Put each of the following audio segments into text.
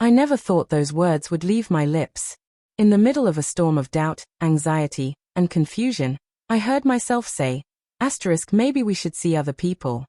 I never thought those words would leave my lips. In the middle of a storm of doubt, anxiety, and confusion, I heard myself say, *maybe we should see other people.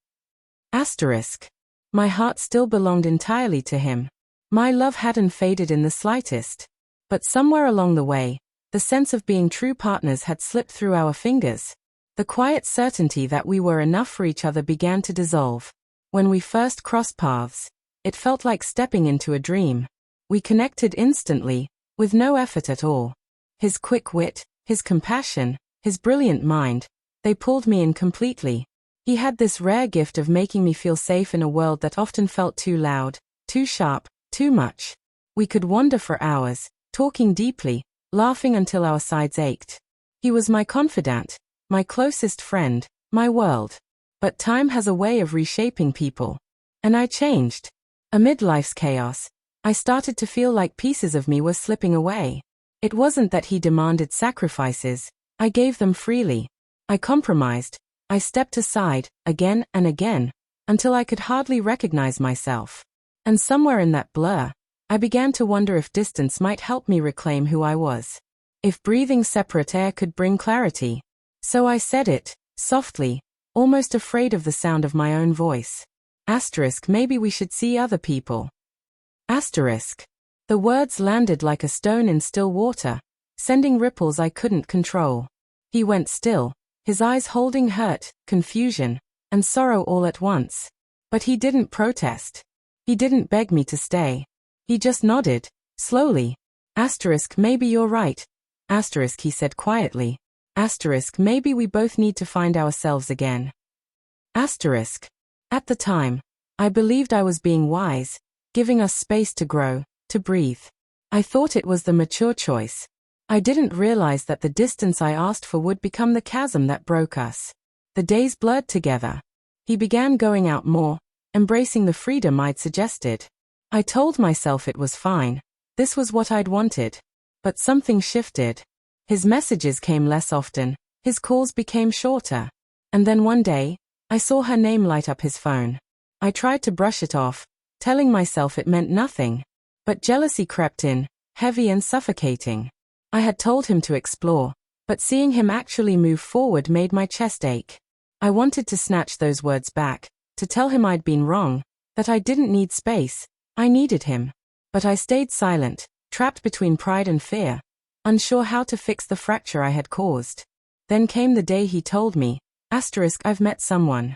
My heart still belonged entirely to him. My love hadn't faded in the slightest. But somewhere along the way, the sense of being true partners had slipped through our fingers. The quiet certainty that we were enough for each other began to dissolve. When we first crossed paths, it felt like stepping into a dream. We connected instantly, with no effort at all. His quick wit, his compassion, his brilliant mind, they pulled me in completely. He had this rare gift of making me feel safe in a world that often felt too loud, too sharp, too much. We could wander for hours, talking deeply, laughing until our sides ached. He was my confidant, my closest friend, my world. But time has a way of reshaping people. And I changed. Amid life's chaos, I started to feel like pieces of me were slipping away. It wasn't that he demanded sacrifices. I gave them freely. I compromised. I stepped aside, again and again, until I could hardly recognize myself. And somewhere in that blur, I began to wonder if distance might help me reclaim who I was. If breathing separate air could bring clarity. So I said it, softly, almost afraid of the sound of my own voice. Maybe we should see other people. The words landed like a stone in still water, sending ripples I couldn't control. He went still, his eyes holding hurt, confusion, and sorrow all at once. But he didn't protest. He didn't beg me to stay. He just nodded, slowly. Maybe you're right. He said quietly. Maybe we both need to find ourselves again. At the time, I believed I was being wise, giving us space to grow, to breathe. I thought it was the mature choice. I didn't realize that the distance I asked for would become the chasm that broke us. The days blurred together. He began going out more, embracing the freedom I'd suggested. I told myself it was fine. This was what I'd wanted. But something shifted. His messages came less often, his calls became shorter. And then one day, I saw her name light up his phone. I tried to brush it off, telling myself it meant nothing. But jealousy crept in, heavy and suffocating. I had told him to explore, but seeing him actually move forward made my chest ache. I wanted to snatch those words back, to tell him I'd been wrong, that I didn't need space, I needed him. But I stayed silent, trapped between pride and fear, unsure how to fix the fracture I had caused. Then came the day he told me, I've met someone.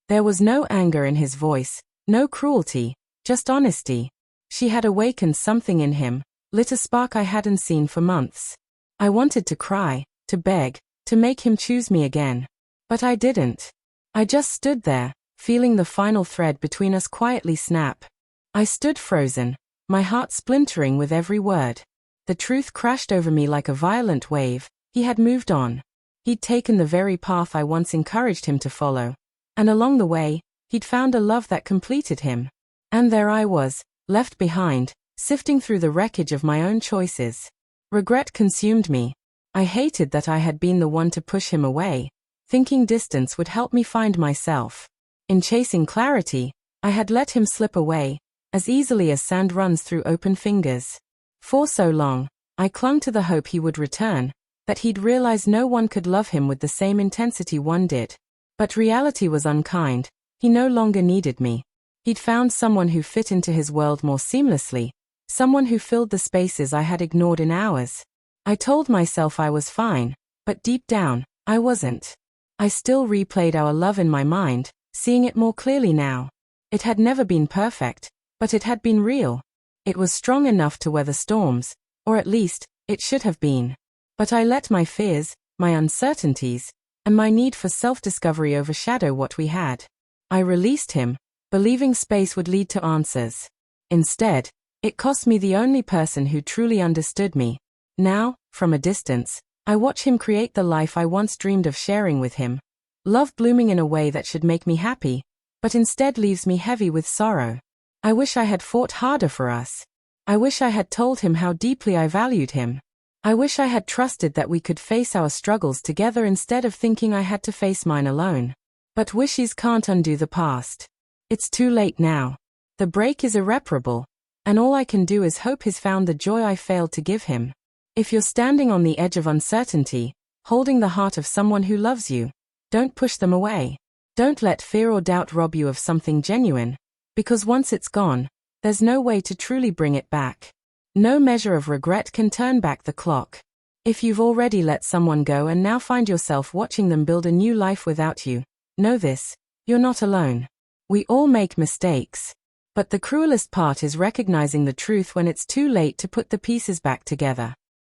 There was no anger in his voice, no cruelty, just honesty. She had awakened something in him, lit a spark I hadn't seen for months. I wanted to cry, to beg, to make him choose me again. But I didn't. I just stood there, feeling the final thread between us quietly snap. I stood frozen, my heart splintering with every word. The truth crashed over me like a violent wave. He had moved on. He'd taken the very path I once encouraged him to follow. And along the way, he'd found a love that completed him. And there I was, left behind, sifting through the wreckage of my own choices. Regret consumed me. I hated that I had been the one to push him away, thinking distance would help me find myself. In chasing clarity, I had let him slip away, as easily as sand runs through open fingers. For so long, I clung to the hope he would return, that he'd realize no one could love him with the same intensity one did. But reality was unkind. He no longer needed me. He'd found someone who fit into his world more seamlessly, someone who filled the spaces I had ignored in hours. I told myself I was fine, but deep down, I wasn't. I still replayed our love in my mind, seeing it more clearly now. It had never been perfect, but it had been real. It was strong enough to weather storms, or at least, it should have been. But I let my fears, my uncertainties, and my need for self-discovery overshadow what we had. I released him, believing space would lead to answers. Instead, it cost me the only person who truly understood me. Now, from a distance, I watch him create the life I once dreamed of sharing with him. Love blooming in a way that should make me happy, but instead leaves me heavy with sorrow. I wish I had fought harder for us. I wish I had told him how deeply I valued him. I wish I had trusted that we could face our struggles together instead of thinking I had to face mine alone. But wishes can't undo the past. It's too late now. The break is irreparable, and all I can do is hope he's found the joy I failed to give him. If you're standing on the edge of uncertainty, holding the heart of someone who loves you, don't push them away. Don't let fear or doubt rob you of something genuine, because once it's gone, there's no way to truly bring it back. No measure of regret can turn back the clock. If you've already let someone go and now find yourself watching them build a new life without you, know this: you're not alone. We all make mistakes. But the cruelest part is recognizing the truth when it's too late to put the pieces back together.